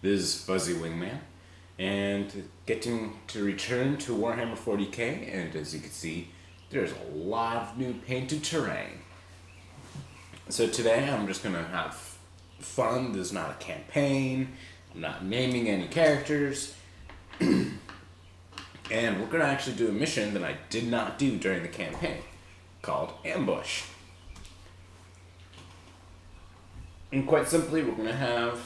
This is Fuzzy Wingman, and getting to return to Warhammer 40K, and as you can see, there's a lot of new painted terrain. So today I'm just gonna have fun. This is not a campaign. I'm not naming any characters. And we're gonna actually do a mission that I did not do during the campaign, called Ambush. And quite simply, we're gonna have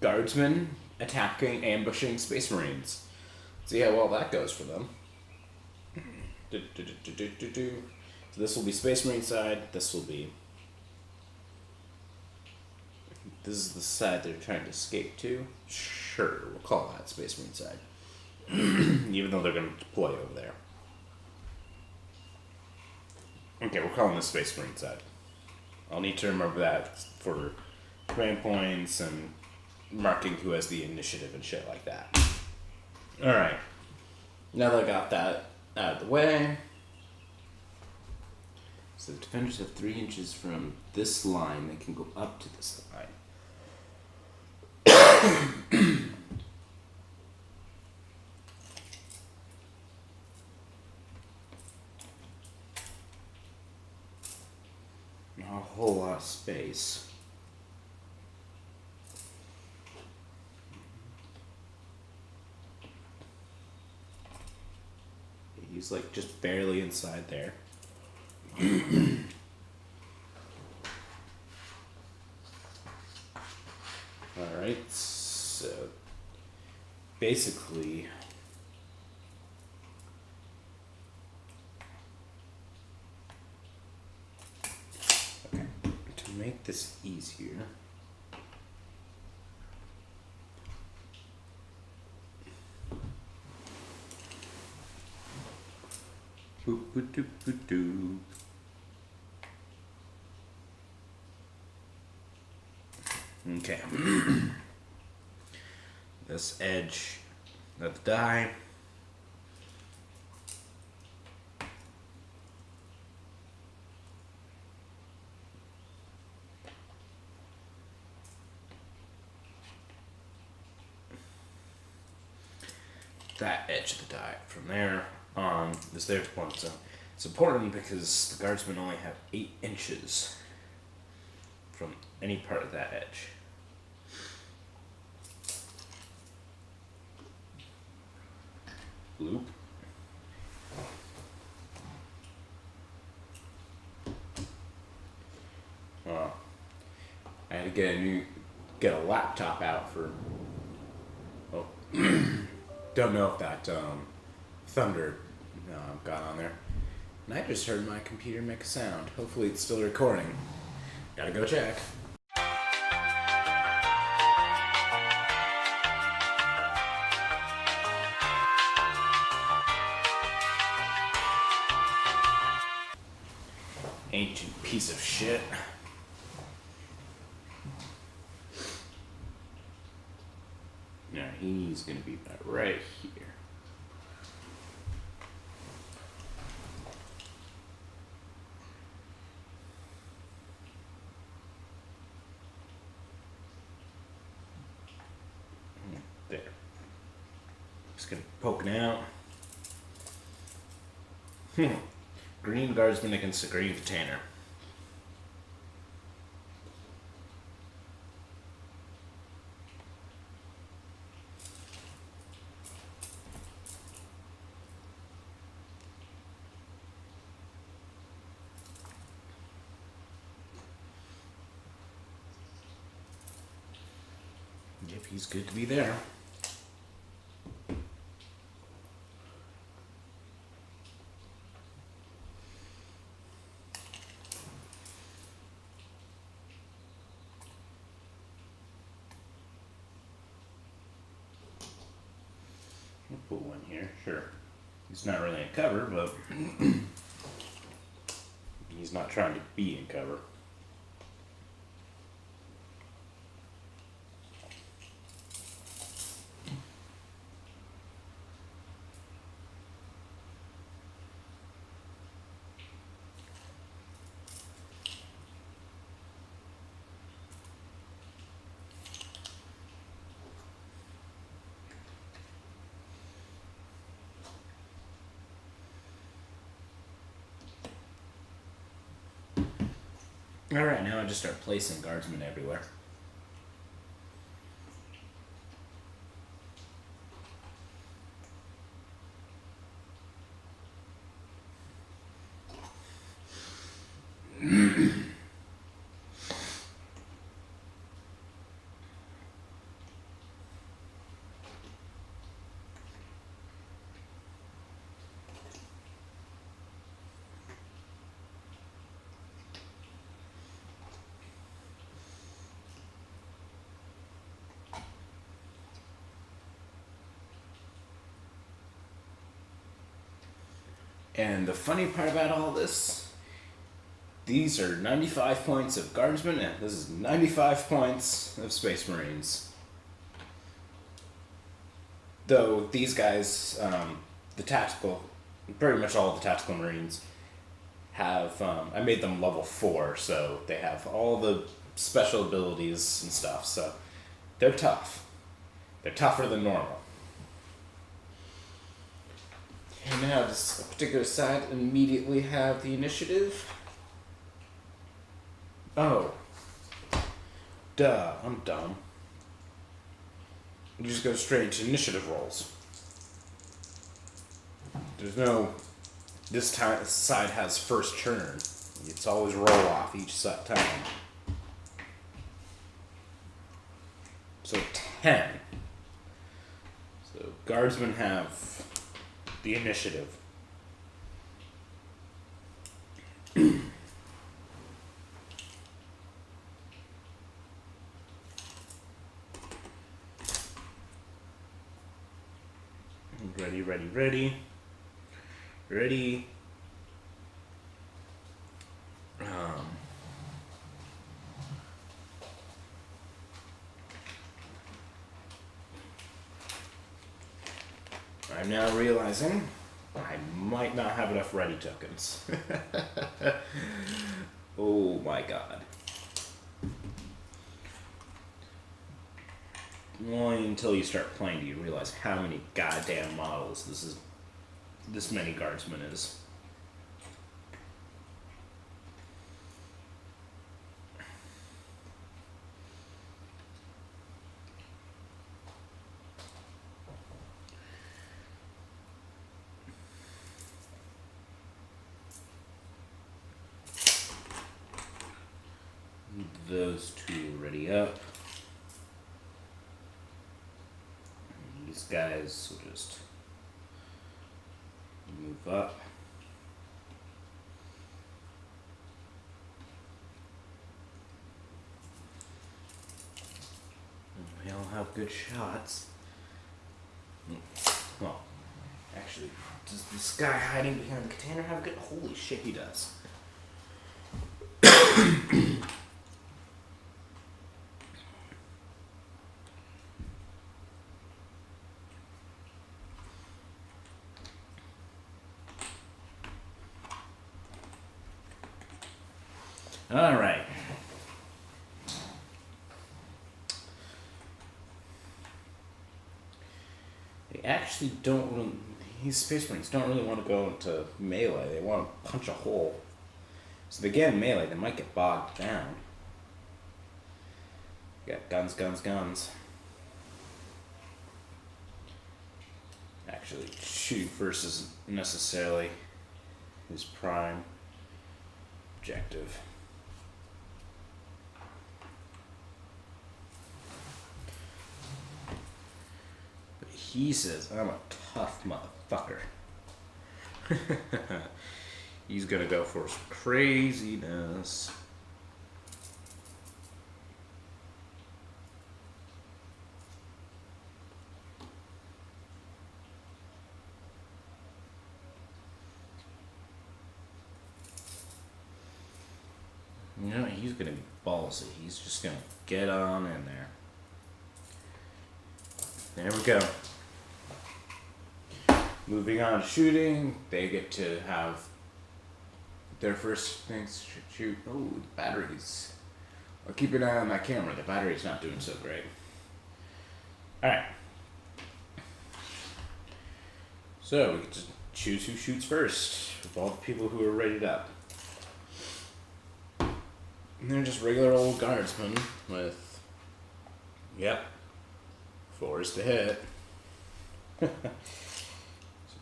guardsmen ambushing Space Marines. See how well that goes for them. So this will be Space Marine side. This is the side they're trying to escape to. Sure, we'll call that Space Marine side. Even though they're going to deploy over there. Okay, we're calling this Space Marine side. I'll need to remember that for command points and marking who has the initiative and shit like that. Alright. Now that I got that out of the way. So the defenders have 3 inches from this line. They can go up to this line. Not a whole lot of space. He's like just barely inside there. Alright, so basically okay, to make this easier, okay. This edge of the die. That edge of the die. From there on is their point zone. It's important because the guardsmen only have 8 inches from any part of that edge. Loop. I had to get a laptop out for. Oh, don't know if that thunder got on there. And I just heard my computer make a sound. Hopefully it's still recording. Gotta go check. Ancient piece of shit. Now he's gonna be about right here. There. Just gonna poking out. Green guardsman against the green container. Yep, he's good to be there. We'll put one here, sure. He's not really in cover, but he's not trying to be in cover. Alright, now I just start placing guardsmen everywhere. And the funny part about all this, these are 95 points of guardsmen, and this is 95 points of space marines. Though these guys, the tactical, pretty much all of the tactical marines have, I made them level 4, so they have all the special abilities and stuff, so they're tough. They're tougher than normal. And now does a particular side immediately have the initiative? Oh. Duh, I'm dumb. You just go straight to initiative rolls. There's no... This side has first turn. It's always roll off each time. So 10. So guardsmen have the initiative. Ready, ready, ready. Ready. I'm now realizing I might not have enough ready tokens. Oh my god. Only until you start playing do you realize how many goddamn models this many guardsmen is. Those two ready up. These guys will just move up. And we all have good shots. Well, actually, does this guy hiding behind the container have good? Holy shit, he does. All right. They actually don't really, these space marines don't really want to go into melee. They want to punch a hole. So if they get in melee, they might get bogged down. You got guns, guns, guns. Actually, shoot first isn't necessarily his prime objective. He says, I'm a tough motherfucker. He's gonna go for some craziness. You know, he's gonna be ballsy. He's just gonna get on in there. There we go. Moving on to shooting, they get to have their first things shoot. Oh, the batteries. I'll keep an eye on my camera. The battery's not doing so great. Alright. So, we get to choose who shoots first, with all the people who are rated up. And they're just regular old guardsmen with, yep, 4s to hit. So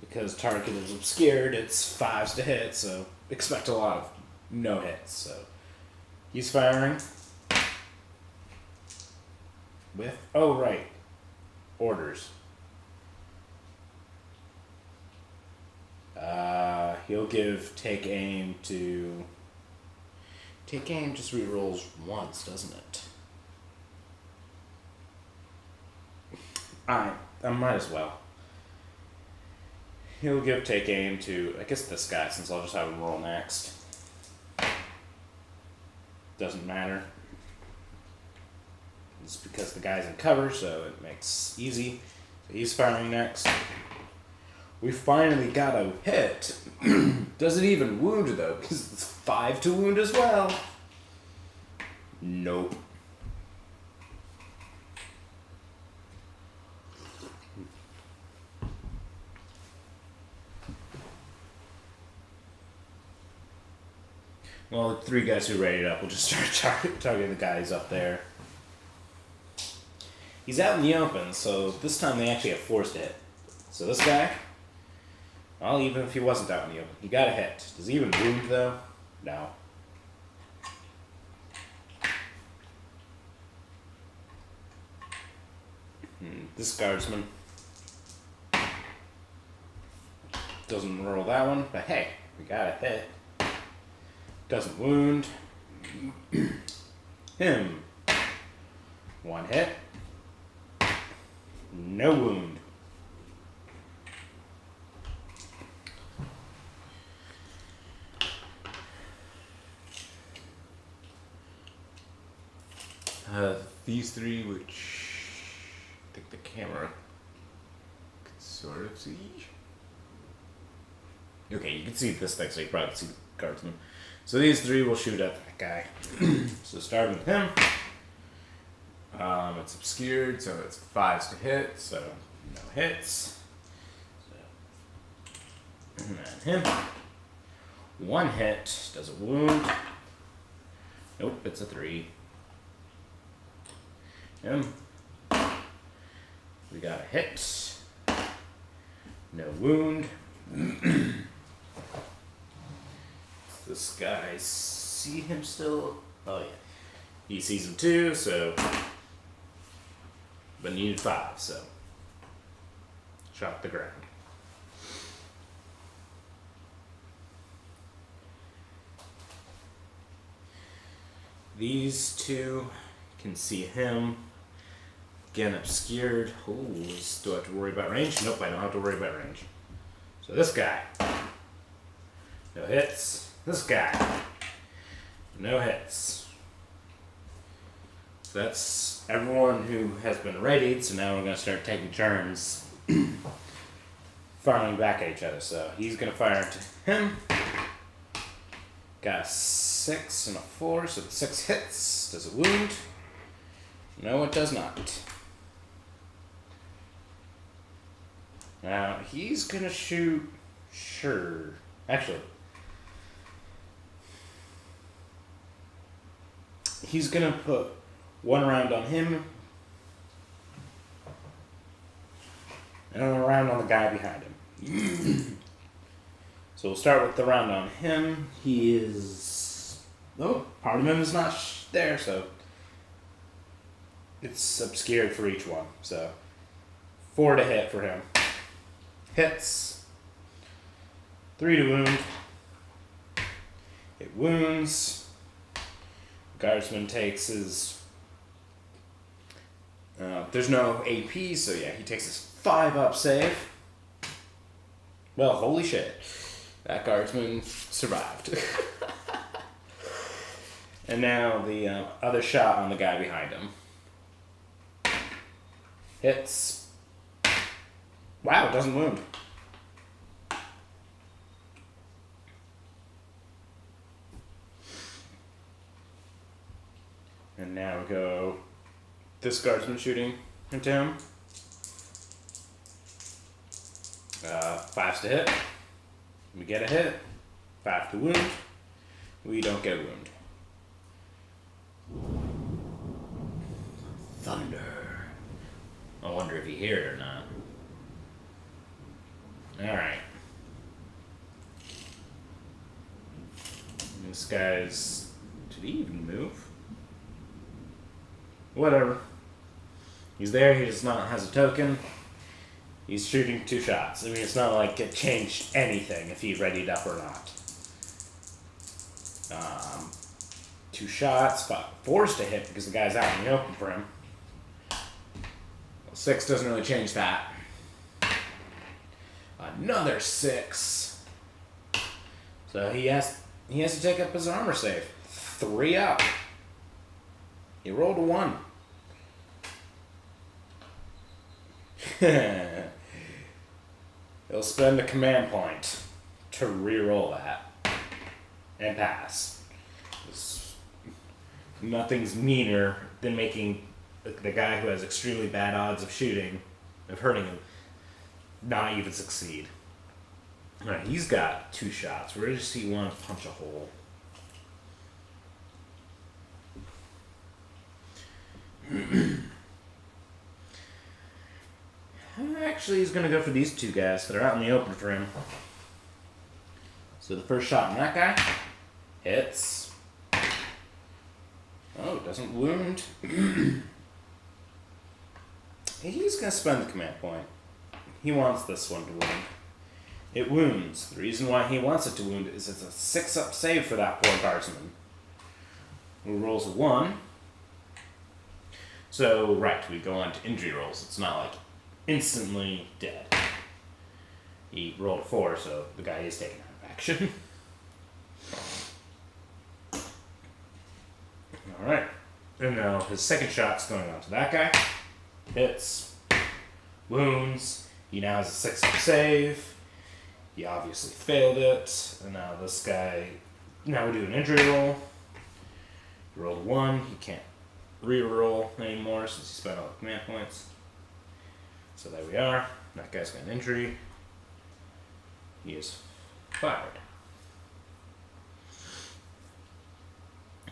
because target is obscured, it's 5s to hit, so expect a lot of no hits. So he's firing with, oh right, orders. He'll give take aim to... Take aim just rerolls once, doesn't it? I might as well. He'll give take aim to, I guess, this guy, since I'll just have him roll next. Doesn't matter. It's because the guy's in cover, so it makes easy. So he's firing next. We finally got a hit. Does it even wound, though? Because it's 5 to wound as well. Nope. Well, the 3 guys who raided up will just start targeting the guys up there. He's out in the open, so this time they actually have 4s to hit. So this guy, well, even if he wasn't out in the open, he got a hit. Does he even wound, though? No. This guardsman doesn't roll that one, but hey, we got a hit. Doesn't wound. Him. 1 hit. No wound. These 3, which I think the camera could sort of see. Okay, you can see this thing, so you probably can see the guardsman. So these 3 will shoot at that guy. So starting with him. It's obscured, so it's 5s to hit, so no hits. So, and then him. 1 hit, does a wound. Nope, it's a 3. Him. We got a hit. No wound. This guy, see him still? Oh yeah. He sees him too, so... But needed 5, so... Shot the ground. These 2 can see him. Again, obscured. Oh, do I have to worry about range? Nope, I don't have to worry about range. So this guy. No hits. This guy. No hits. So that's everyone who has been readied, so now we're going to start taking turns firing back at each other. So he's going to fire into him. Got a 6 and a 4, so 6 hits. Does it wound? No, it does not. Now, he's going to shoot... Sure. Actually... He's going to put 1 round on him. And a round on the guy behind him. So we'll start with the round on him. He is... Oh, part of him is not there, so... It's obscured for each one, so... 4 to hit for him. Hits. 3 to wound. It wounds. Guardsman takes his... there's no AP, so yeah, he takes his 5 up save. Well, holy shit. That guardsman survived. And now the other shot on the guy behind him. Hits. Wow, it doesn't wound. And now we go this guardsman shooting into him. 5s to hit. We get a hit. 5 to wound. We don't get a wound. thunder. I wonder if you hear it or not. Alright. This guy's... Did he even move? Whatever. He's there, he does not has a token. He's shooting 2 shots. I mean, it's not like it changed anything if he readied up or not. 2 shots, but forced to hit because the guy's out in the open for him. Well, 6 doesn't really change that. Another 6. So he has to take up his armor save. 3 up. He rolled a 1. He'll spend a command point to re-roll that and pass. Nothing's meaner than making the guy who has extremely bad odds of hurting him, not even succeed. Alright, he's got 2 shots. Where does he want to punch a hole? Actually, he's going to go for these 2 guys that are out in the open for him. So the first shot on that guy hits. Oh, doesn't wound. He's going to spend the command point. He wants this one to wound. It wounds. The reason why he wants it to wound is it's a 6-up save for that poor guardsman, who rolls a 1. So, right, we go on to injury rolls. It's not like instantly dead. He rolled a 4, so the guy is taken out of action. Alright. And now his second shot's going on to that guy. Hits. Wounds. He now has a 6-up save. He obviously failed it. And now this guy... Now we do an injury roll. He rolled a 1. He can't re-roll anymore since he spent all the command points. So there we are. That guy's got an injury. He is fired.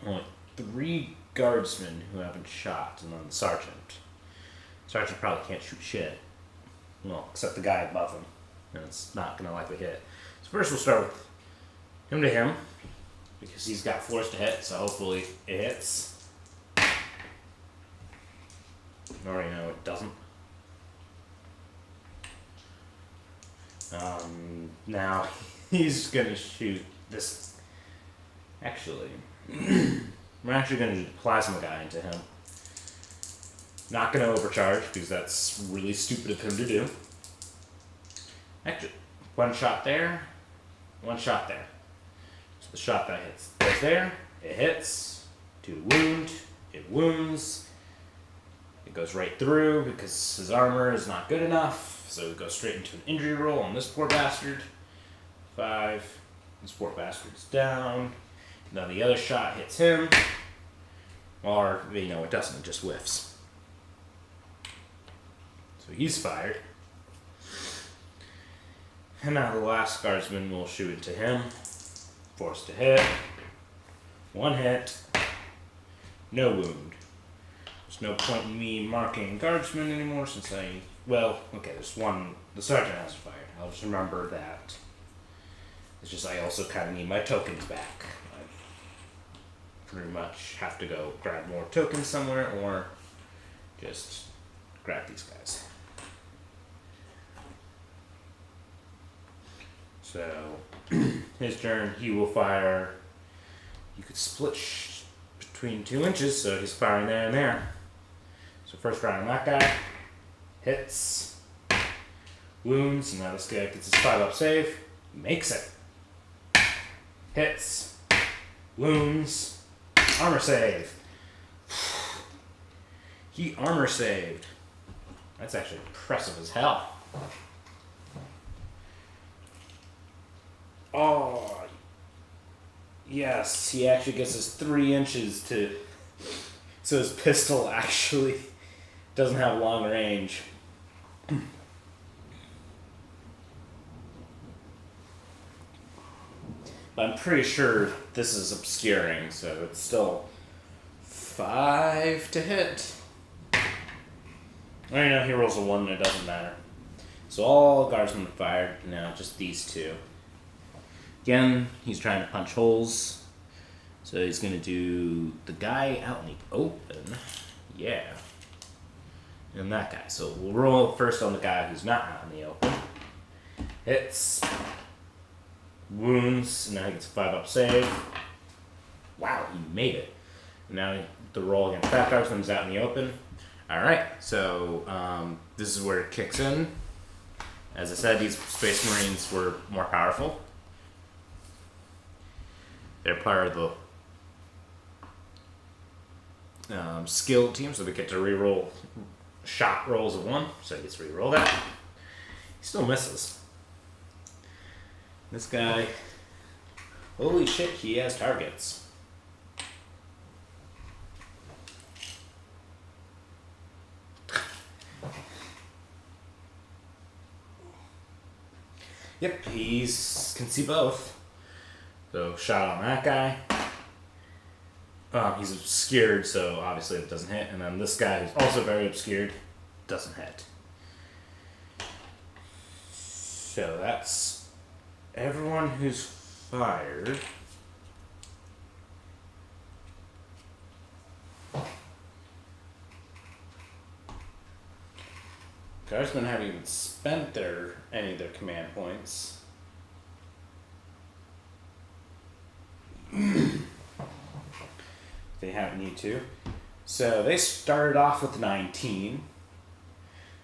Only 3 guardsmen who haven't shot, and then the sergeant. Sergeant probably can't shoot shit. Well, except the guy above him. And it's not going to likely hit. So first we'll start with him to him, because he's got force to hit, so hopefully it hits. I already know it doesn't. Now he's going to shoot this. Actually, we're actually going to do the plasma guy into him. Not going to overcharge because that's really stupid of him to do. Actually, 1 shot there, 1 shot there. So the shot that hits goes there, it hits, 2 wound, it wounds. It goes right through because his armor is not good enough. So it goes straight into an injury roll on this poor bastard. 5. This poor bastard's down. Now the other shot hits him. Or, it doesn't, it just whiffs. So he's fired. And now the last guardsman will shoot into him. Forced to hit. 1 hit. No wound. There's no point in me marking guardsmen anymore since there's 1. The sergeant hasn't fired. I'll just remember that. It's just I also kind of need my tokens back. I pretty much have to go grab more tokens somewhere or just grab these guys. So, his turn, he will fire. You could split between 2 inches, so he's firing there and there. So first round on that guy. Hits. Wounds. And now this guy gets his 5-up save. Makes it. Hits. Wounds. Armor save. He armor saved. That's actually impressive as hell. Oh, yes, he actually gets his 3 inches to... So his pistol actually doesn't have long range. But I'm pretty sure this is obscuring, so it's still 5 to hit. Right now he rolls a 1 and it doesn't matter. So all guardsmen are fired. Now just these two. Again, he's trying to punch holes. So he's going to do the guy out in the open. Yeah. And that guy. So we'll roll first on the guy who's not out in the open. Hits. Wounds. And now he gets a 5-up save. Wow, he made it. And now the roll against that guardsman is out in the open. Alright, so this is where it kicks in. As I said, these Space Marines were more powerful. They're part of the skill team, so they get to reroll shot rolls of 1. So he gets to reroll that. He still misses. This guy, holy shit, he has targets. Yep, he's can see both. So shot on that guy. He's obscured, so obviously it doesn't hit. And then this guy, who's also very obscured, doesn't hit. So that's everyone who's fired. Guardsmen haven't even spent any of their command points. They haven't need to. So they started off with 19.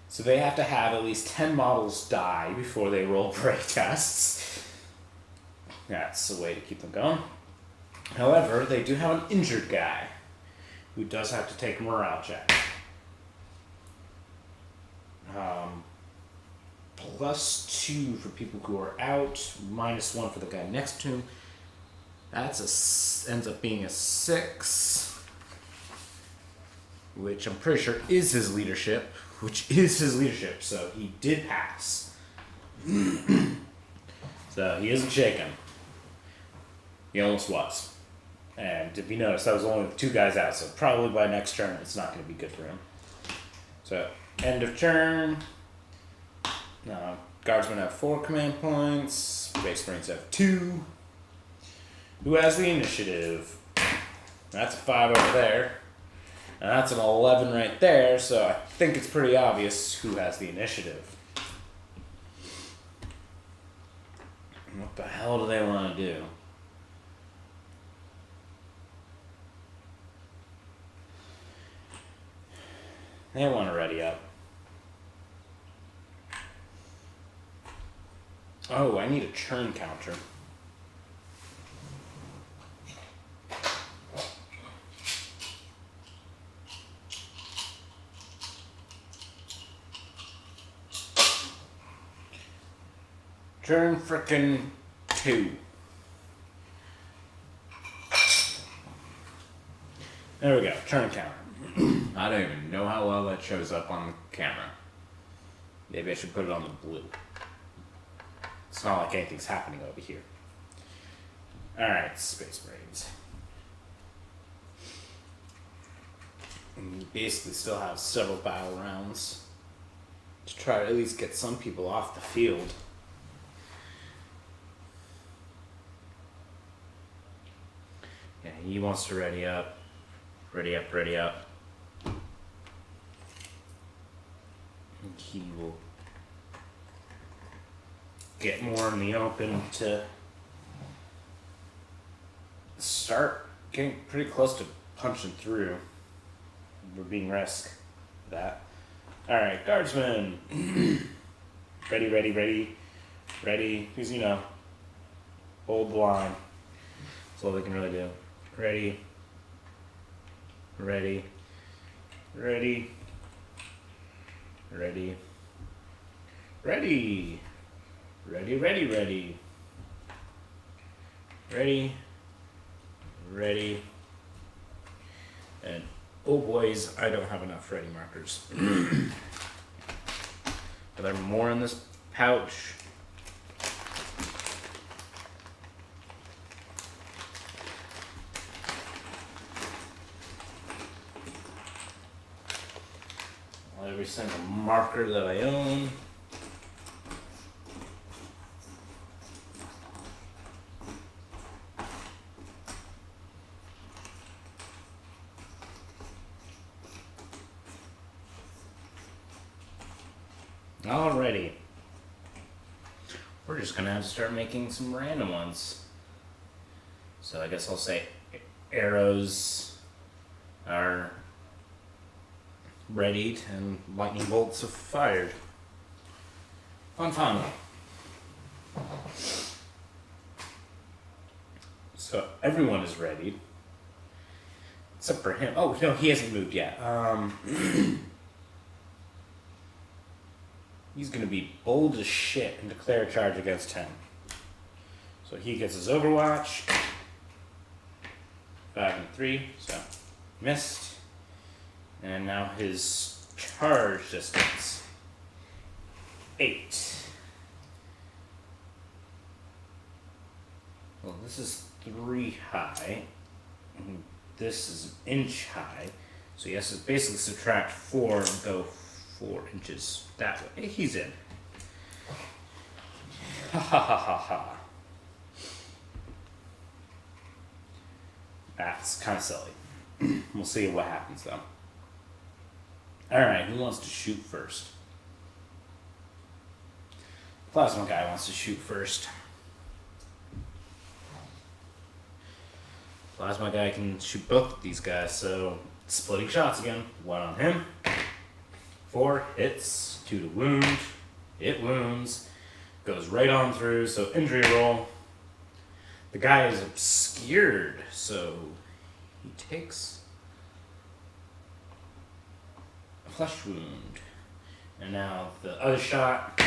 So they have to have at least 10 models die before they roll break tests. That's the way to keep them going. However, they do have an injured guy who does have to take a morale check. +2 for people who are out, -1 for the guy next to him. That's ends up being a 6, which I'm pretty sure is his leadership. So he did pass. So he isn't shaken. He almost was. And if you notice, that was only 2 guys out, so probably by next turn it's not going to be good for him. So, end of turn. Guardsmen have 4 command points. Space Marines have 2. Who has the initiative? That's a 5 over there. And that's an 11 right there, so I think it's pretty obvious who has the initiative. What the hell do they want to do? They want to ready up. Oh, I need a churn counter. Turn frickin' 2. There we go, turn counter. I don't even know how well that shows up on the camera. Maybe I should put it on the blue. It's not like anything's happening over here. Alright, Space Marines. And you basically still have several battle rounds to try to at least get some people off the field. Yeah, he wants to ready up. Ready up, ready up. And he will get more in the open to start getting pretty close to punching through. We're being risk for that. Alright, guardsmen. Ready, ready, ready. Ready. Because, hold the line. That's all they can really do. Ready. Ready. Ready. Ready. Ready. Ready, ready, ready. Ready. Ready. And oh boys, I don't have enough ready markers. Are there more in this pouch? every single marker that I own. Alrighty. We're just gonna have to start making some random ones. So I guess I'll say arrows are readied and lightning bolts have fired. Fun. So everyone is ready. Except for him. Oh, no, he hasn't moved yet. He's going to be bold as shit and declare a charge against him. So he gets his Overwatch. 5 and 3, so missed. And now his charge distance. 8. Well, this is 3 high. And this is an inch high. So he has to basically subtract 4 and go 4 inches that way. He's in. Ha ha ha ha ha. That's kind of silly. We'll see what happens though. Alright, who wants to shoot first? Plasma guy wants to shoot first. Plasma guy can shoot both of these guys, so splitting shots again. 1 on him. 4 hits, 2 to wound. It wounds. Goes right on through, so injury roll. The guy is obscured, so he takes a flesh wound. And now the other shot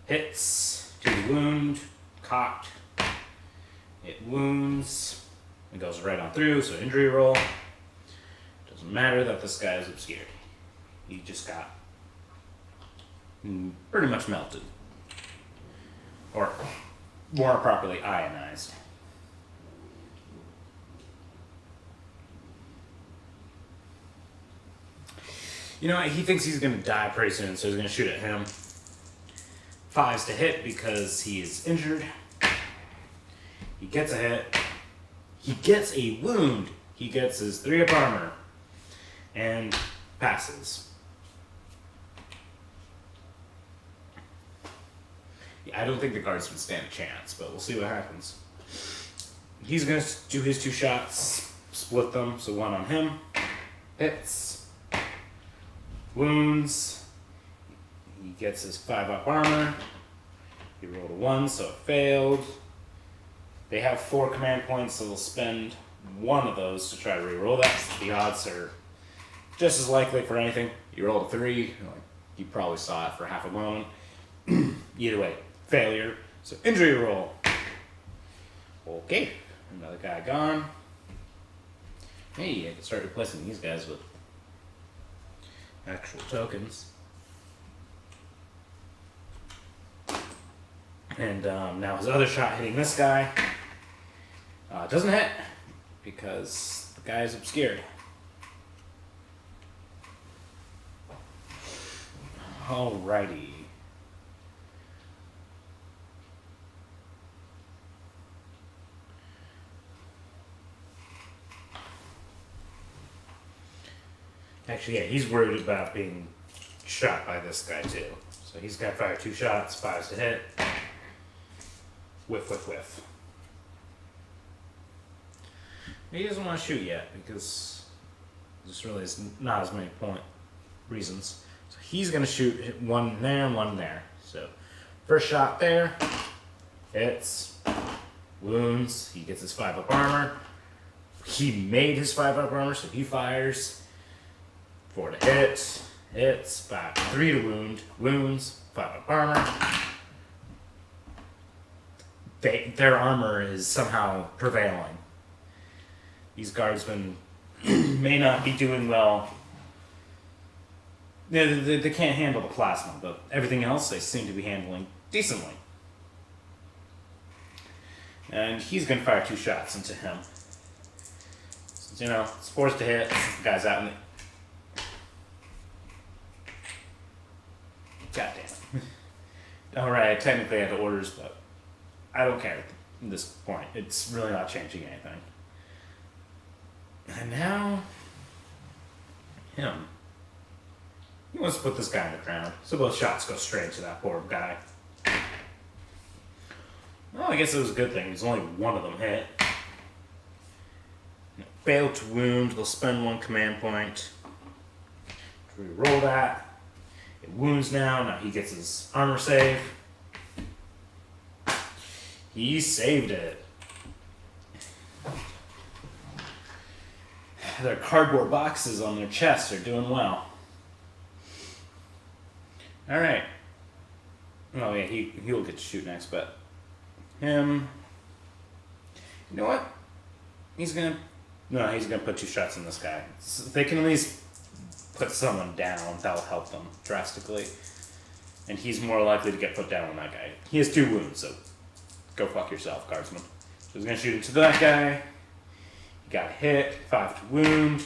hits, 2 to wound, cocked. It wounds. It goes right on through, so injury roll. Doesn't matter that this guy is obscured. He just got pretty much melted. Or more properly, ionized. You know, he thinks he's going to die pretty soon, so he's going to shoot at him. 5s to hit because he is injured. He gets a hit. He gets a wound. He gets his 3 up armor. And passes. Yeah, I don't think the guardsmen stand a chance, but we'll see what happens. He's going to do his 2 shots, split them, so 1 on him. Hits. Wounds. He gets his 5 up armor. He rolled a 1, so it failed. They have 4 command points, so they'll spend 1 of those to try to reroll that. The odds are just as likely for anything. You rolled a 3, you probably saw it for half a moment. Either way, failure. So injury roll. Okay, another guy gone. Hey, I can start replacing these guys with actual tokens. And now his other shot hitting this guy doesn't hit because the guy is obscured. Alrighty. Actually, yeah, he's worried about being shot by this guy too. So he's got to fire 2 shots, 5s to hit. Whiff, whiff, whiff. He doesn't want to shoot yet because this really is not as many reasons. So he's going to shoot 1 there and 1 there. So first shot there, hits, wounds. He gets his 5 up armor. He made his 5 up armor, so he fires. 4 to hit, hits, 3 to wound, wounds, 5 up armor. Their armor is somehow prevailing. These guardsmen may not be doing well. They can't handle the plasma, but everything else they seem to be handling decently. And he's going to fire 2 shots into him. Since, it's forced to hit, the guy's out in the... Goddamn. Alright, I technically had orders, but I don't care at this point. It's really not changing anything. And now, him. He wants to put this guy on the ground, so both shots go straight to that poor guy. Well, I guess it was a good thing. There's only one of them hit. Fail to wound. They'll spend 1 command point. Reroll that. It wounds now. Now he gets his armor save. He saved it. Their cardboard boxes on their chests are doing well. Alright. Oh yeah, he'll get to shoot next, but him. You know what? He's gonna put 2 shots in this guy. So they can at least put someone down. That'll help them drastically. And he's more likely to get put down than that guy. He has 2 wounds, so go fuck yourself, guardsman. So he's gonna shoot into that guy. He got hit, 5 to wound.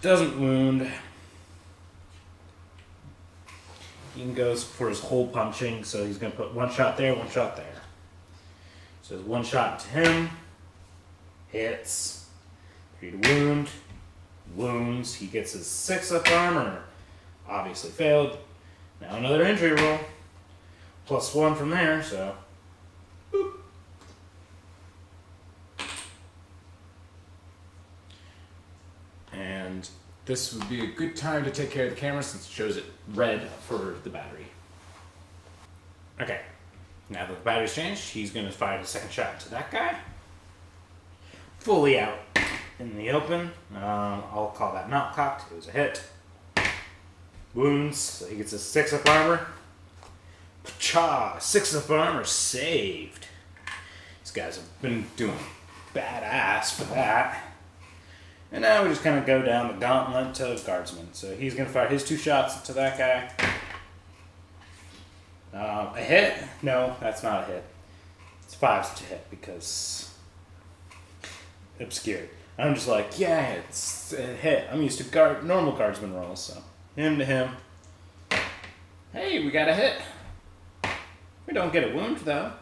Doesn't wound. He goes for his hole punching, so he's gonna put 1 shot there, 1 shot there. So there's 1 shot to him. Hits. 3 to wound. Wounds. He gets his 6 up armor. Obviously failed. Now another injury roll. +1 from there, so. Boop. And this would be a good time to take care of the camera since it shows it red for the battery. Okay. Now that the battery's changed, he's going to fire the 2nd shot to that guy. Fully out in the open. I'll call that not cocked. It was a hit. Wounds. So he gets a 6 up armor. Pacha! 6 up armor saved. These guys have been doing badass for that. And now we just kind of go down the gauntlet of guardsmen. So he's going to fire his 2 shots to that guy. A hit? No, that's not a hit. It's 5s to hit because obscured. I'm just like, yeah, it's a hit. I'm used to normal guardsman rolls, so him to him. Hey, we got a hit. We don't get a wound though.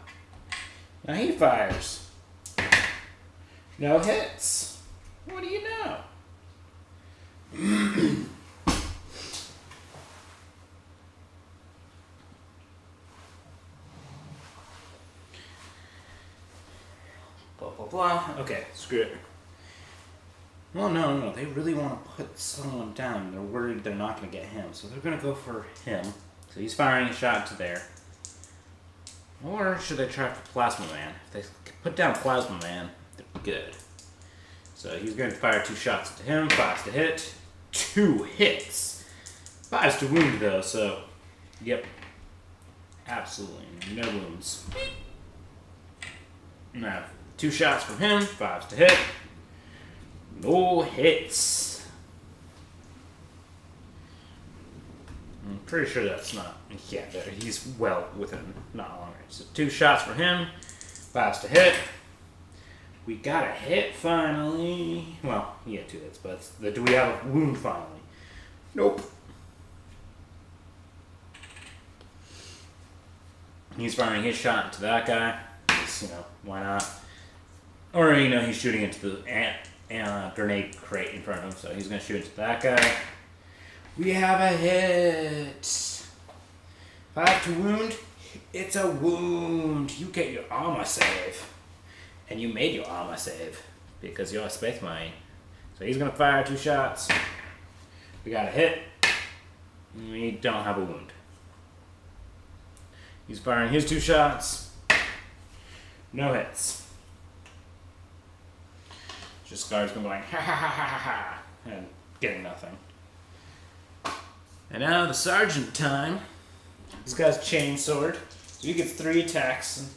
Now he fires. No hits. What do you know? Blah, blah, blah. Okay, screw it. Well, no. They really want to put someone down. They're worried they're not going to get him. So they're going to go for him. So he's firing a shot to there. Or should they try for Plasma Man? If they put down Plasma Man, they're good. So he's going to fire 2 shots to him. 5s to hit. 2 hits. 5s to wound, though, so... Yep. Absolutely no wounds. Now, 2 shots from him. 5s to hit. No hits. I'm pretty sure that's not... Yeah, he's well within not long range. So 2 shots for him. 5s to hit. We got a hit finally. Well, he had 2 hits, but do we have a wound finally? Nope. He's firing his shot into that guy. Just, why not? Or, he's shooting into the grenade crate in front of him, so he's going to shoot into that guy. We have a hit. 5 to wound. It's a wound. You get your armor save. And you made your armor save because you're a space marine. So he's going to fire 2 shots. We got a hit. We don't have a wound. He's firing his 2 shots. No hits. Just guardsmen going ha ha ha ha ha ha and getting nothing. And now the sergeant time. This guy's chainsword. So he gets 3 attacks.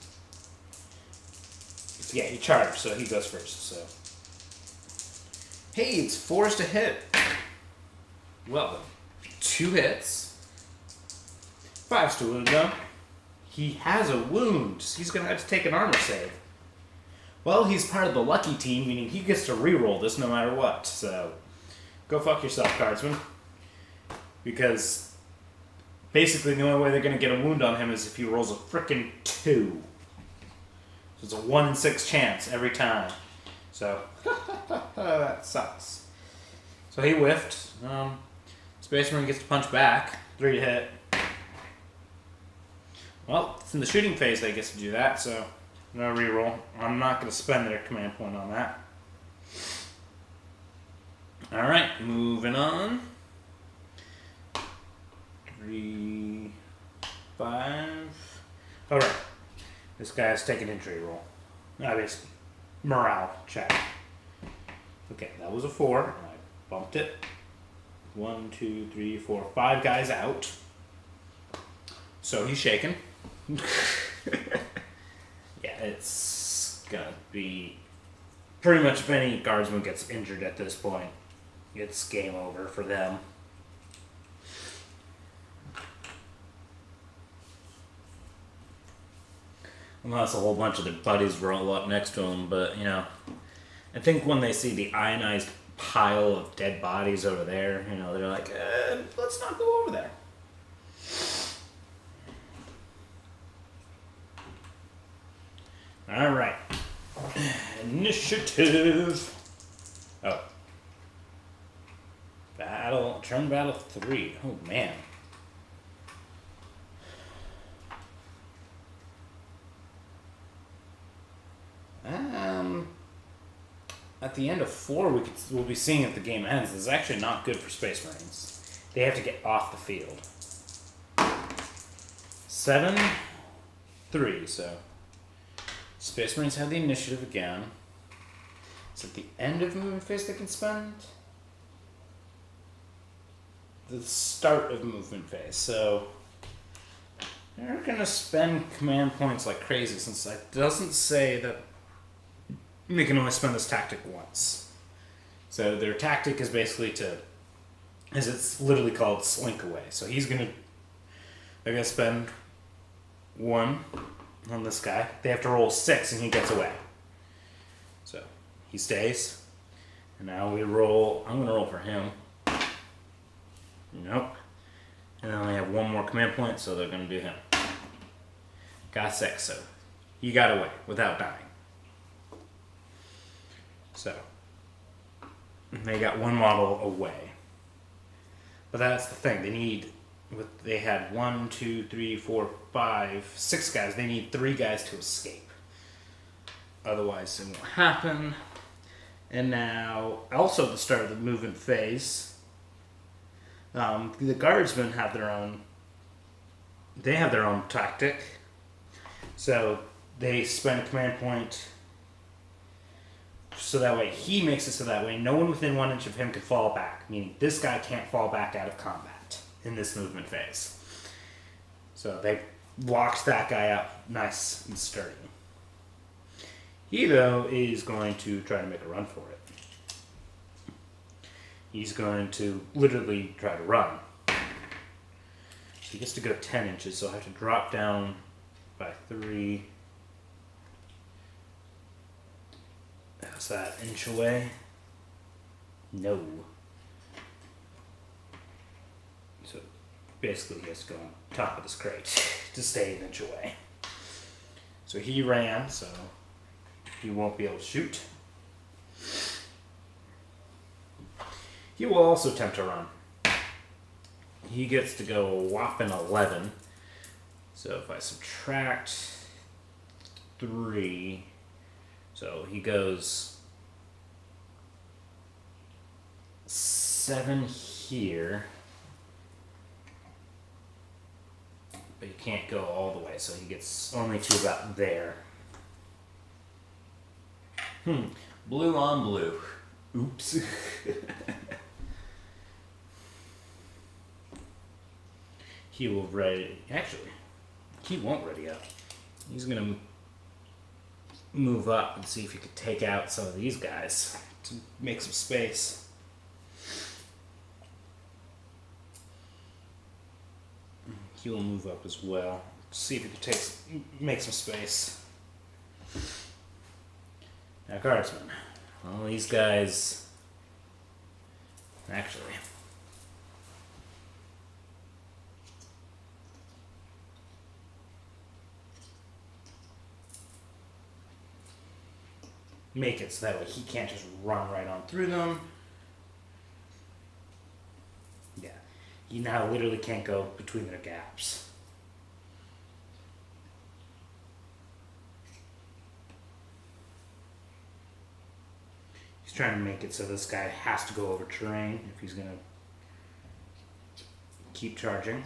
Yeah, he charged, so he goes first. So, hey, it's 4s to hit. Well, 2 hits. 5s to wound though. He has a wound. He's gonna have to take an armor save. Well, he's part of the lucky team, meaning he gets to reroll this no matter what. So, go fuck yourself, guardsman. Because basically the only way they're going to get a wound on him is if he rolls a frickin' 2. So it's a 1 in 6 chance every time. So, that sucks. So he whiffed. Space Marine gets to punch back. 3 to hit. Well, it's in the shooting phase they get to do that, so no reroll. I'm not going to spend their command point on that. Alright, moving on. 3, 5. Alright. This guy has taken injury roll. Obviously. Morale check. Okay, that was a 4. I bumped it. 1, 2, 3, 4, 5 guys out. So he's shaken. Yeah, it's gonna be pretty much if any guardsman gets injured at this point, it's game over for them. Unless a whole bunch of their buddies roll up next to him, but you know, I think when they see the ionized pile of dead bodies over there, you know, they're like, let's not go over there. Alright. Initiative. Oh. Turn battle 3. Oh, man. At the end of 4, we'll be seeing if the game ends. This is actually not good for Space Marines. They have to get off the field. 7, 3, so Space Marines have the initiative again. It's at the end of movement phase they can spend. The start of movement phase, so they're gonna spend command points like crazy since it doesn't say that they can only spend this tactic once. So their tactic is basically as it's literally called, slink away. So they're gonna spend 1 on this guy. They have to roll 6 and he gets away. So he stays. And now I'm gonna roll for him. Nope. And then they have 1 more command point, so they're gonna do him. Got 6, so he got away without dying. So they got 1 model away. But that's the thing. They had 1, 2, 3, 4, 5, 6 guys. They need 3 guys to escape. Otherwise, it won't happen. And now, also at the start of the movement phase, the guardsmen have their own. They have their own tactic. So they spend a command point. So that way he makes it so that way no one within 1 inch of him can fall back. Meaning this guy can't fall back out of combat in this movement phase. So they locked that guy up nice and sturdy. He, though, is going to try to make a run for it. He's going to literally try to run. So he gets to go 10 inches, so I have to drop down by 3. How's that? Inch away? No. So basically he has to go on top of this crate to stay an inch away. So he ran, so he won't be able to shoot. He will also attempt to run. He gets to go a whopping 11. So if I subtract 3, so he goes 7 here. But he can't go all the way, so he gets only to about there. Blue on blue. Oops. He will ready. Actually, he won't ready up. He's gonna move up and see if he could take out some of these guys to make some space. He will move up as well. See if he could make some space. Now, guardsmen. Well, these guys. Actually. make it so that way he can't just run right on through them. Yeah. You now literally can't go between their gaps. He's trying to make it so this guy has to go over terrain if he's going to keep charging.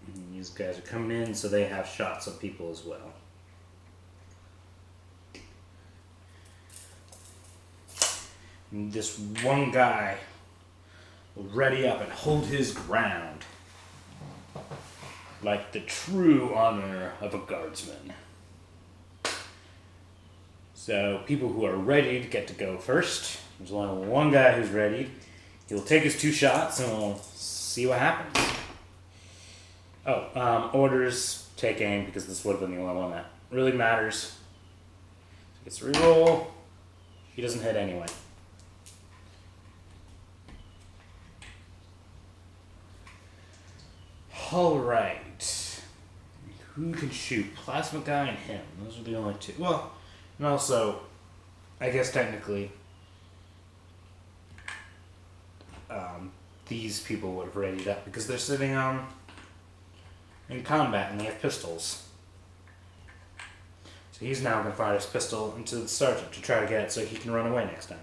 And these guys are coming in, so they have shots on people as well. And this one guy will ready up and hold his ground like the true honor of a guardsman. So people who are ready to get to go first. There's only one guy who's ready. He'll take his 2 shots and we'll see what happens. Orders, take aim, because this would have been the only one that really matters. He gets a reroll. He doesn't hit anyway. Alright. Who can shoot? Plasma guy and him. Those are the only 2. Well, and also, I guess technically, these people would have readied up because they're sitting in combat and they have pistols. So he's now going to fire his pistol into the sergeant to try to get it so he can run away next time.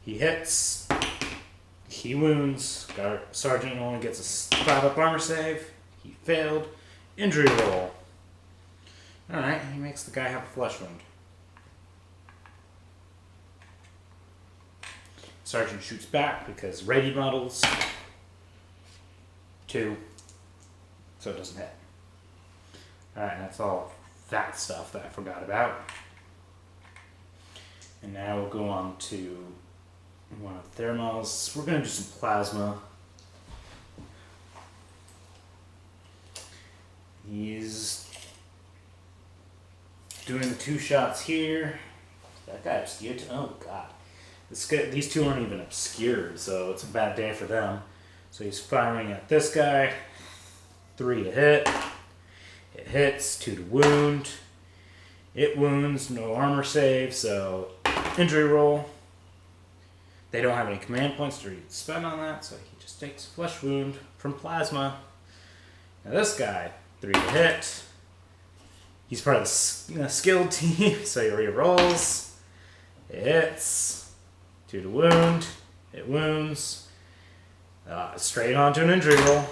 He hits. He wounds. Sergeant only gets a 5-up armor save. He failed. Injury roll. Alright, he makes the guy have a flesh wound. Sergeant shoots back because ready models 2, so it doesn't hit. Alright, that's all that stuff that I forgot about. And now we'll go on to one of thermals. We're going to do some plasma. He's doing the 2 shots here. That guy obscured. Oh god. These 2 aren't even obscured, so it's a bad day for them. So he's firing at this guy. 3 to hit. It hits. 2 to wound. It wounds. No armor save, so injury roll. They don't have any command points to spend on that, so he just takes a flesh wound from plasma. Now this guy, 3 to hit. He's part of the skilled team, so he re-rolls. It hits. 2 to wound. It wounds. Straight on to an injury roll.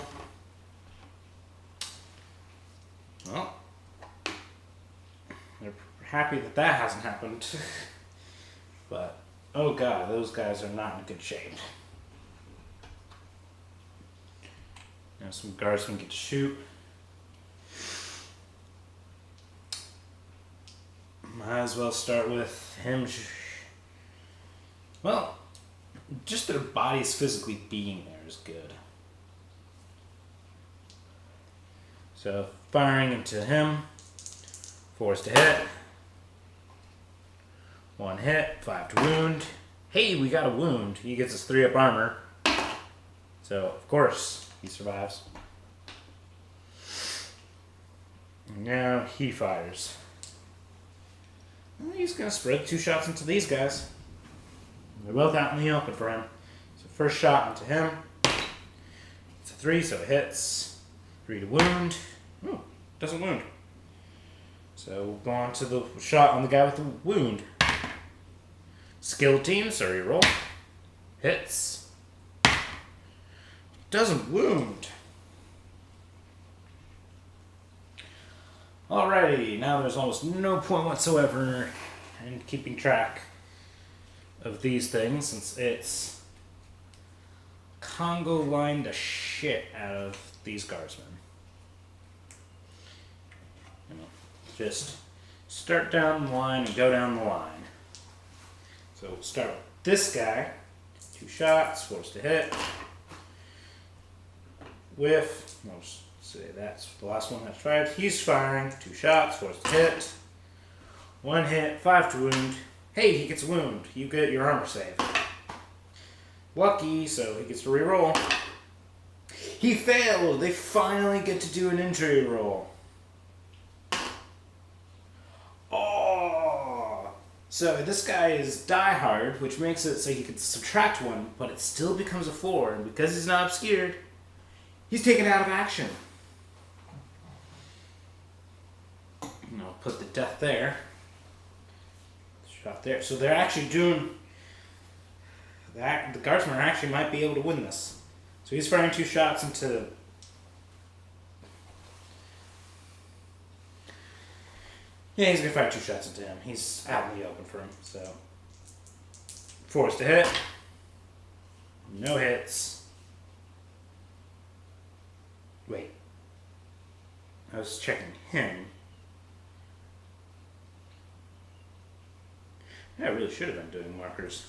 Well, they're happy that that hasn't happened. But, oh god, those guys are not in good shape. Now some guardsmen get to shoot. Might as well start with him. Well, just their bodies physically being there is good. So, firing into him. 4s to hit. 1 hit. 5 to wound. Hey, we got a wound. He gets his 3-up armor. So, of course, he survives. And now he fires. Well, he's going to spread 2 shots into these guys. They're both out in the open for him. So first shot into him. It's a 3, so it hits. 3 to wound. Ooh, doesn't wound. So we'll go on to the shot on the guy with the wound. Skill team, so reroll. Hits. Doesn't wound. Alrighty, now there's almost no point whatsoever in keeping track of these things, since it's Congo line the shit out of these guardsmen. Just start down the line and go down the line. So we'll start with this guy. 2 shots, 4s to hit. Whiff. I'll just say that's the last one that's fired. He's firing. 2 shots, 4s to hit. 1 hit, 5 to wound. Hey, he gets a wound. You get your armor save. Lucky, so he gets to reroll. He failed! They finally get to do an injury roll. So this guy is die hard, which makes it so he could subtract 1, but it still becomes a 4, and because he's not obscured, he's taken out of action. And I'll put the death there. Shot there. So they're actually doing that. The guardsmen actually might be able to win this. So he's firing 2 shots into. Yeah, he's gonna fire 2 shots into him. He's out in the open for him. So 4 to hit. No hits. Wait. I was checking him. Yeah, I really should have been doing markers.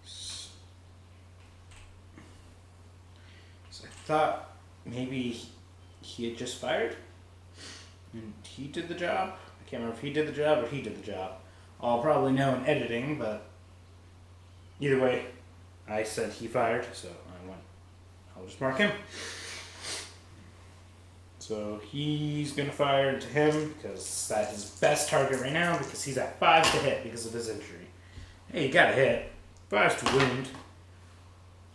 So I thought maybe he had just fired and he did the job. I can't remember if he did the job or he did the job. I'll probably know in editing, but either way, I said he fired, so I'll just mark him. So he's going to fire into him because that's his best target right now because he's at 5 to hit because of his injury. Hey, he got a hit. 5 to wound.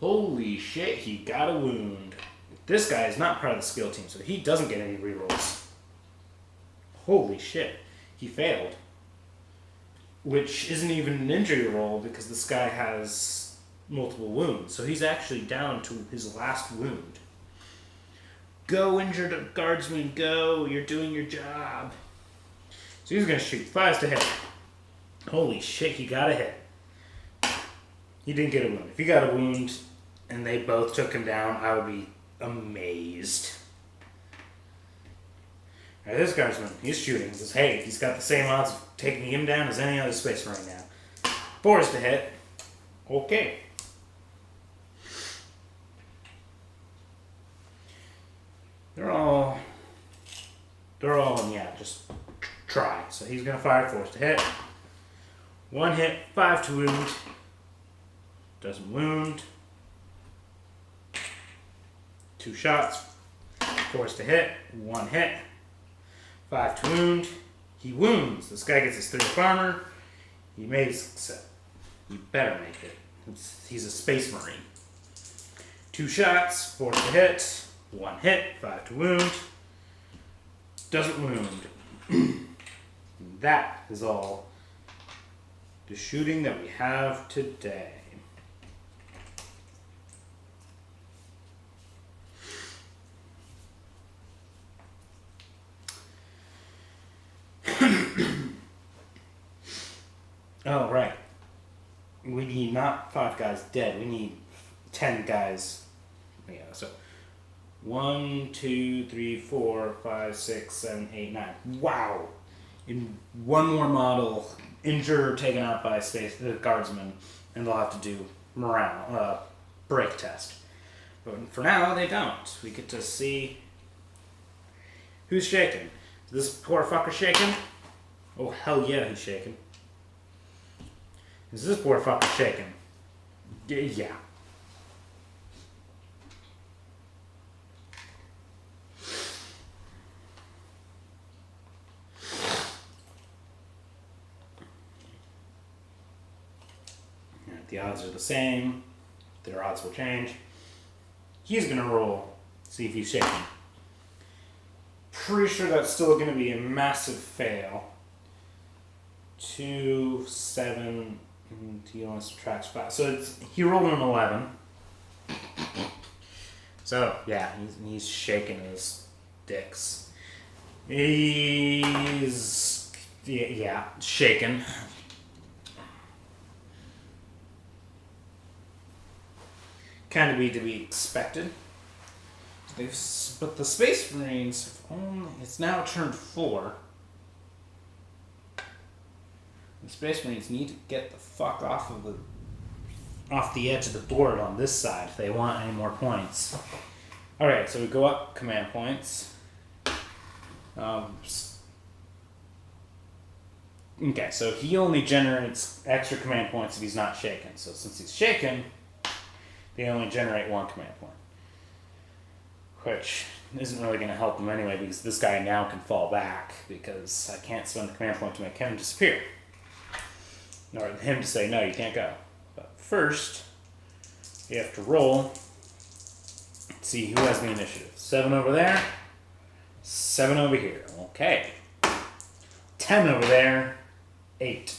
Holy shit, he got a wound. This guy is not part of the skill team, so he doesn't get any rerolls. Holy shit, he failed. Which isn't even an injury roll because this guy has multiple wounds. So he's actually down to his last wound. Go, injured guardsman, go. You're doing your job. So he's going to shoot 5 to hit. Holy shit, he got a hit. He didn't get a wound. If he got a wound and they both took him down, I would be amazed. Alright, this guardsman, he's shooting. He says, hey, he's got the same odds of taking him down as any other space marine now. 4 to hit. Okay. They're all, yeah, just try. So he's going to fire 4 to hit. 1 hit, 5 to wound. Doesn't wound. 2 shots. 4 to hit. 1 hit. 5 to wound. He wounds. This guy gets his 3 armor. He makes it. He better make it. He's a space marine. 2 shots. 4 to hit. 1 hit. 5 to wound. Doesn't wound. That is all the shooting that we have today. Oh, right. We need not 5 guys dead. We need 10 guys. Yeah, so 1, 2, 3, 4, 5, 6, 7, 8, 9. Wow. In one more model, injured or taken out by the guardsmen, and they'll have to do morale, break test. But for now, they don't. We get to see who's shaking. Is this poor fucker shaking? Oh, hell yeah, he's shaking. Is this poor fucker shaking? Yeah. The odds are the same. Their odds will change. He's going to roll. See if he's shaking. Pretty sure that's still going to be a massive fail. 2, 7, he only subtracts 5. So he rolled an 11. So, yeah, he's shaking his dicks. He's, yeah, shaking. Kind of to be expected. But the Space Marines have only, it's now turned 4. The Space Marines need to get the fuck off the edge of the board on this side if they want any more points. Alright, so we go up command points. Okay, so he only generates extra command points if he's not shaken. So since he's shaken, they only generate 1 command point. Which isn't really going to help him anyway because this guy now can fall back because I can't spend the command point to make him disappear. Or him to say, no, you can't go. But first, you have to roll. See who has the initiative. 7 over there. 7 over here. Okay. 10 over there. 8.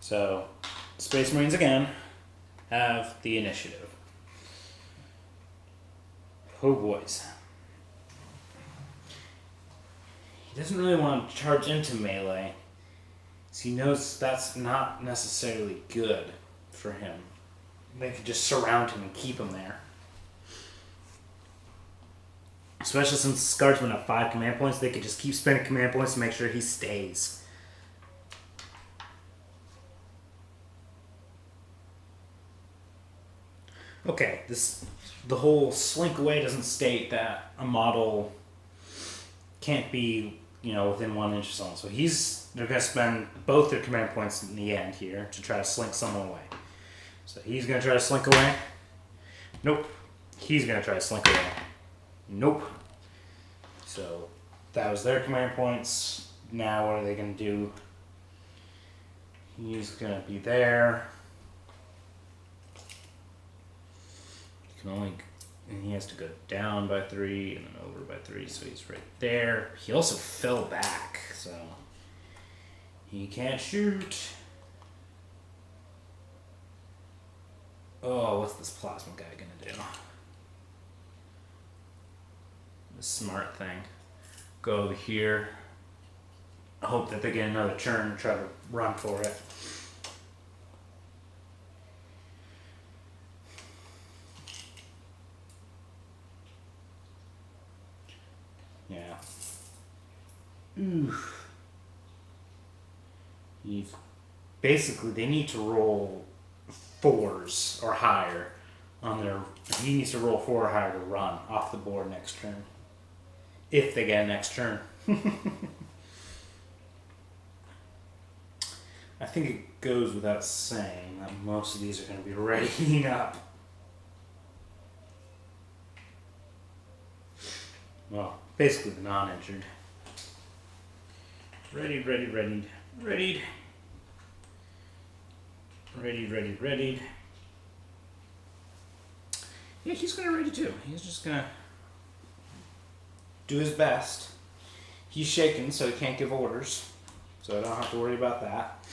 So, Space Marines again have the initiative. Oh boys. He doesn't really want to charge into melee. So he knows that's not necessarily good for him. They could just surround him and keep him there. Especially since guardsmen have 5 command points, they could just keep spending command points to make sure he stays. Okay, the whole slink away doesn't state that a model can't be, within 1 inch of someone. So they're going to spend both their command points in the end here to try to slink someone away. So he's going to try to slink away. Nope. He's going to try to slink away. Nope. So that was their command points. Now what are they going to do? He's going to be there. And he has to go down by 3 and then over by 3, so he's right there. He also fell back, so he can't shoot. Oh, what's this plasma guy gonna do? The smart thing. Go over here. Hope that they get another turn and try to run for it. Yeah. Oof. Basically, they need to roll 4s or higher on their. He needs to roll 4 or higher to run off the board next turn. If they get a next turn. I think it goes without saying that most of these are going to be readying up. Well, basically the non-injured. Readied. Yeah, he's going to ready too. He's just going to do his best. He's shaken, so he can't give orders. So I don't have to worry about that.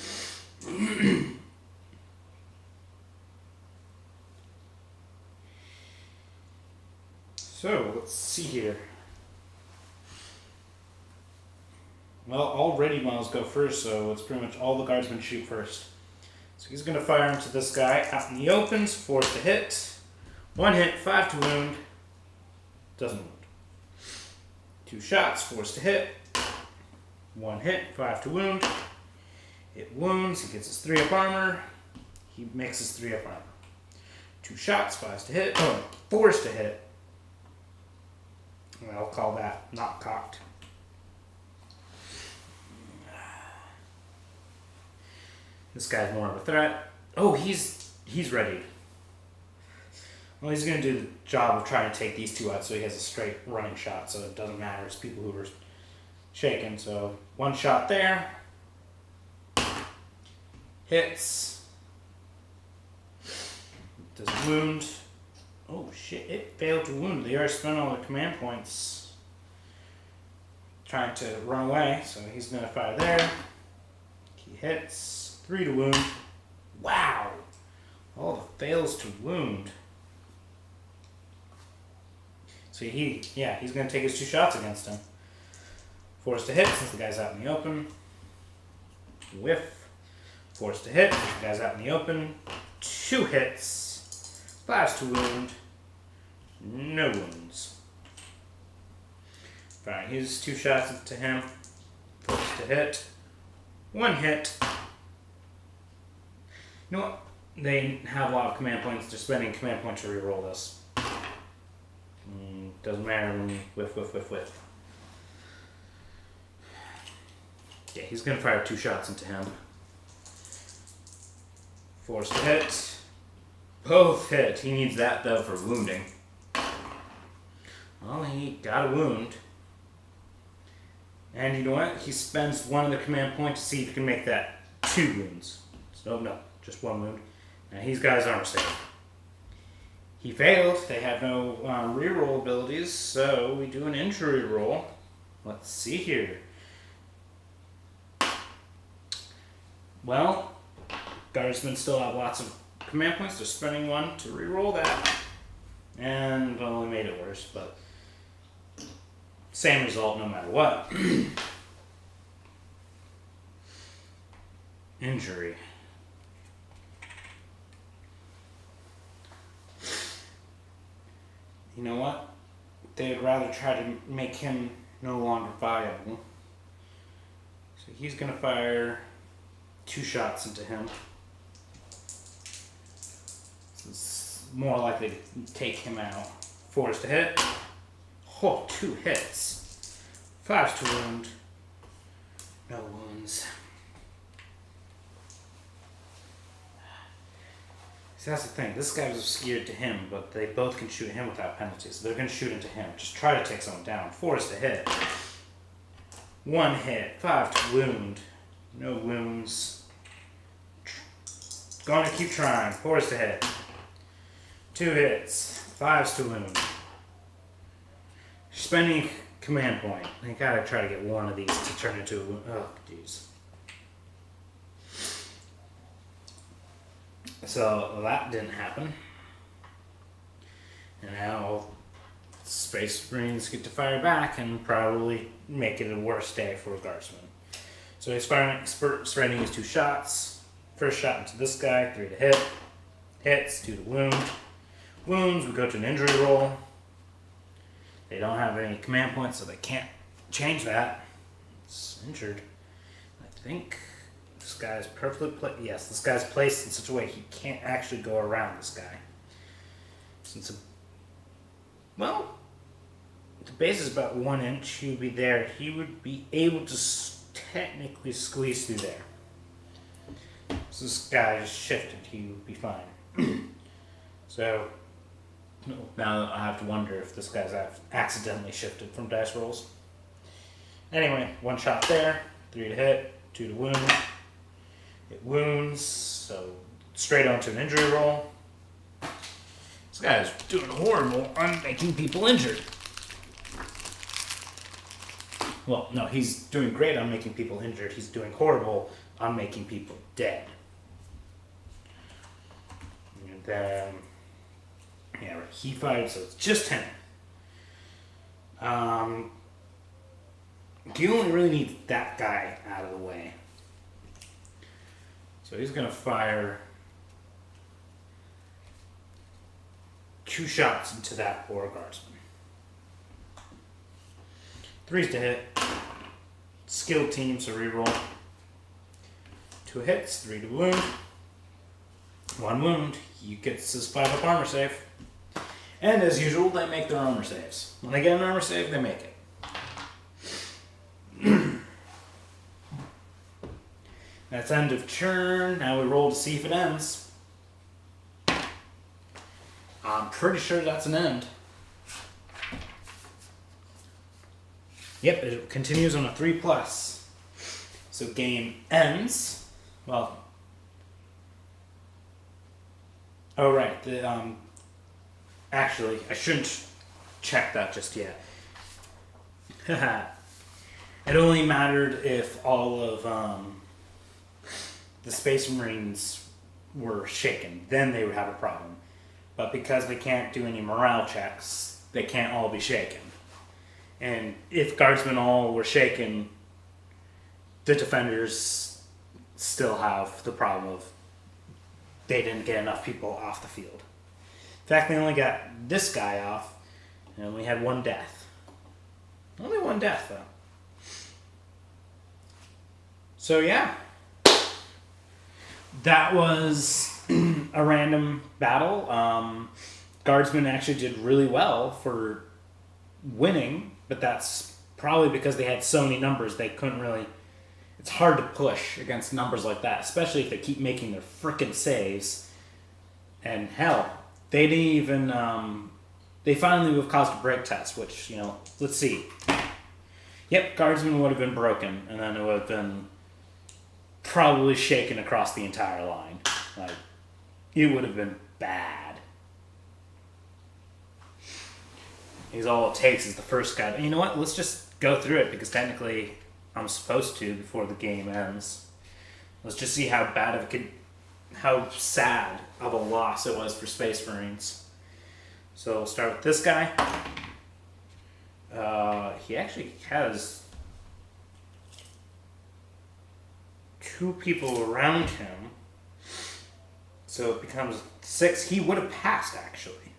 So, let's see here. Well, all ready models go first, so it's pretty much all the guardsmen shoot first. So he's going to fire into this guy out in the opens, 4 to hit. 1 hit, 5 to wound. Doesn't wound. 2 shots, 4 to hit. 1 hit, 5 to wound. It wounds, he gets his 3 up armor. He makes his 3 up armor. 2 shots, 5 to hit. 4 to hit. And I'll call that not cocked. This guy's more of a threat. Oh, he's ready. Well, he's going to do the job of trying to take these 2 out so he has a straight running shot, so it doesn't matter. It's people who are shaken. So 1 shot there. Hits. Does wound. Oh shit, it failed to wound. They already spent all their command points trying to run away, so he's going to fire there. He hits. 3 to wound. Wow! All the fails to wound. So he's going to take his 2 shots against him. 4 to hit since the guy's out in the open. Whiff. 4 to hit since the guy's out in the open. 2 hits. 5 to wound. No wounds. Firing his 2 shots to him. 4 to hit. 1 hit. You know what? They have a lot of command points. They're spending command points to reroll this. Doesn't matter when you whiff. Yeah, he's going to fire 2 shots into him. 4 to hit. Both hit. He needs that, though, for wounding. Well, he got a wound. And you know what? He spends one of the command points to see if he can make that 2 wounds. So, no, just 1 wound. Now he's got his armor save. He failed. They have no reroll abilities, so we do an injury roll. Let's see here. Well, guardsmen still have lots of command points. They're spending 1 to reroll that. And only made it worse, but same result no matter what. Injury. You know what? They'd rather try to make him no longer viable. So he's going to fire 2 shots into him. It's more likely to take him out. 4 is to hit. Oh, 2 hits. 5 is to wound. No wounds. See, that's the thing. This guy was scared to him, but they both can shoot him without penalties. So they're going to shoot into him. Just try to take someone down. 4 is to hit. 1 hit. 5 to wound. No wounds. Going to keep trying. 4 is to hit. 2 hits. 5 is to wound. Spending command point. I gotta try to get one of these to turn into a wound. Oh, jeez. So that didn't happen. And now Space Marines get to fire back and probably make it a worse day for a guardsman. So he's spreading his 2 shots. First shot into this guy, 3 to hit. Hits, 2 to wound. Wounds, we go to an injury roll. They don't have any command points, so they can't change that. It's injured. I think this guy's perfectly placed. Yes, this guy's placed in such a way he can't actually go around this guy. Since, well, the base is about 1 inch. He would be there. He would be able to technically squeeze through there. So this guy just shifted. He would be fine. So now I have to wonder if this guy's accidentally shifted from dice rolls. Anyway, 1 shot there, 3 to hit, 2 to wound. It wounds, so straight onto an injury roll. This guy's doing horrible on making people injured. Well, no, he's doing great on making people injured. He's doing horrible on making people dead. And then, yeah, he fired, so it's just him. You only really need that guy out of the way. So he's going to fire 2 shots into that poor guardsman. 3's to hit. Skilled team, so reroll. 2 hits, 3 to wound. 1 wound. He gets his 5-up armor save. And as usual, they make their armor saves. When they get an armor save, they make it. That's end of turn. Now we roll to see if it ends. I'm pretty sure that's an end. Yep, it continues on a 3+. So game ends. Well. Oh right. Actually, I shouldn't check that just yet. It only mattered if all of the Space Marines were shaken. Then they would have a problem. But because we can't do any morale checks, they can't all be shaken. And if guardsmen all were shaken, the defenders still have the problem of they didn't get enough people off the field. In fact, they only got this guy off, and we had 1 death. Only 1 death, though. So, yeah. That was a random battle. Guardsmen actually did really well for winning, but that's probably because they had so many numbers they couldn't really... It's hard to push against numbers like that, especially if they keep making their frickin' saves. And hell, they didn't even they finally would have caused a break test, which, you know, let's see. Yep, guardsmen would have been broken, and then it would have been probably shaken across the entire line. Like, it would have been bad. Because all it takes is the first guy. And you know what? Let's just go through it, because technically I'm supposed to before the game ends. Let's just see how bad of how sad of a loss it was for Space Marines. So we'll start with this guy. He actually has 2 people around him. So it becomes 6. He would have passed, actually.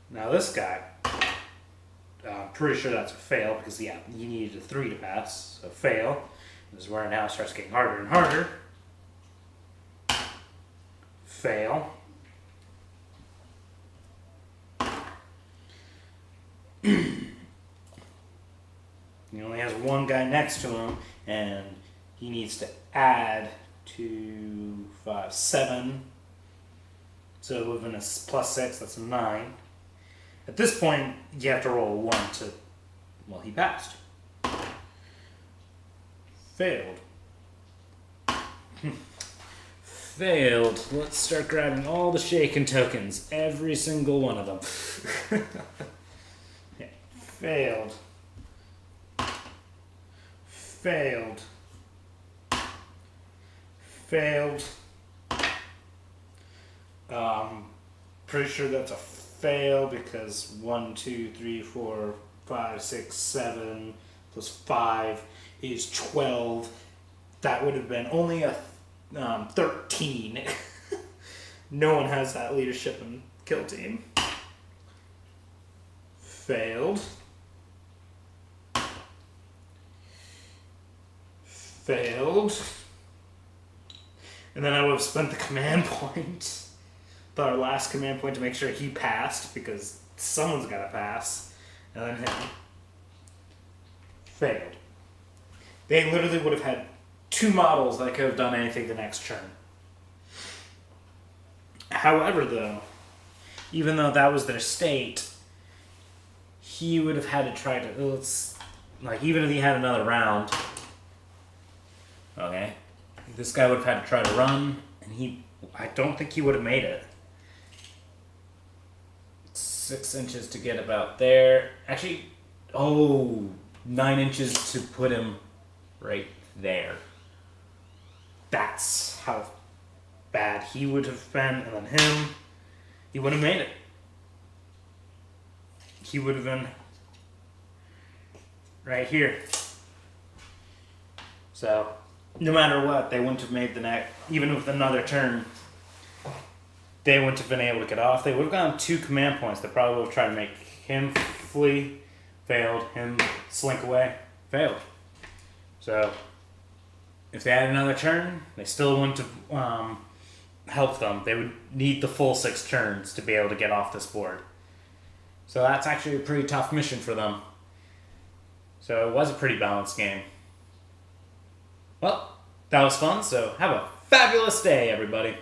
Now this guy, I'm pretty sure that's a fail, because yeah, you needed a 3 to pass. So fail. This is where now it starts getting harder and harder. Fail. He only has 1 guy next to him, and he needs to add 2, 5, 7. So within a +6, that's a 9. At this point, you have to roll a 1 to... Well, he passed. Failed. Failed. Let's start grabbing all the shaken tokens. Every single one of them. Okay. Failed. Failed. Failed. Pretty sure that's a fail, because 1, 2, 3, 4, 5, 6, 7 plus 5 is 12. That would have been only a 13. No one has that leadership in kill team. Failed. Failed. And then I would have spent the command point, our last command point, to make sure he passed, because someone's got to pass. And then him. Failed. They literally would have had 2 models that could have done anything the next turn. However, though, even though that was their state, he would have had to try to... even if he had another round... Okay. This guy would have had to try to run, and I don't think he would have made it. 6 inches to get about there. Actually, 9 inches to put him right there. That's how bad he would have been, and then him, he would have made it. He would have been right here. So, no matter what, they wouldn't have made the next, even with another turn, they wouldn't have been able to get off. They would have gotten 2 command points. They probably would have tried to make him flee, failed, him slink away, failed. So, if they had another turn, they still wouldn't have helped them. They would need the full 6 turns to be able to get off this board. So that's actually a pretty tough mission for them. So it was a pretty balanced game. Well, that was fun, so have a fabulous day, everybody.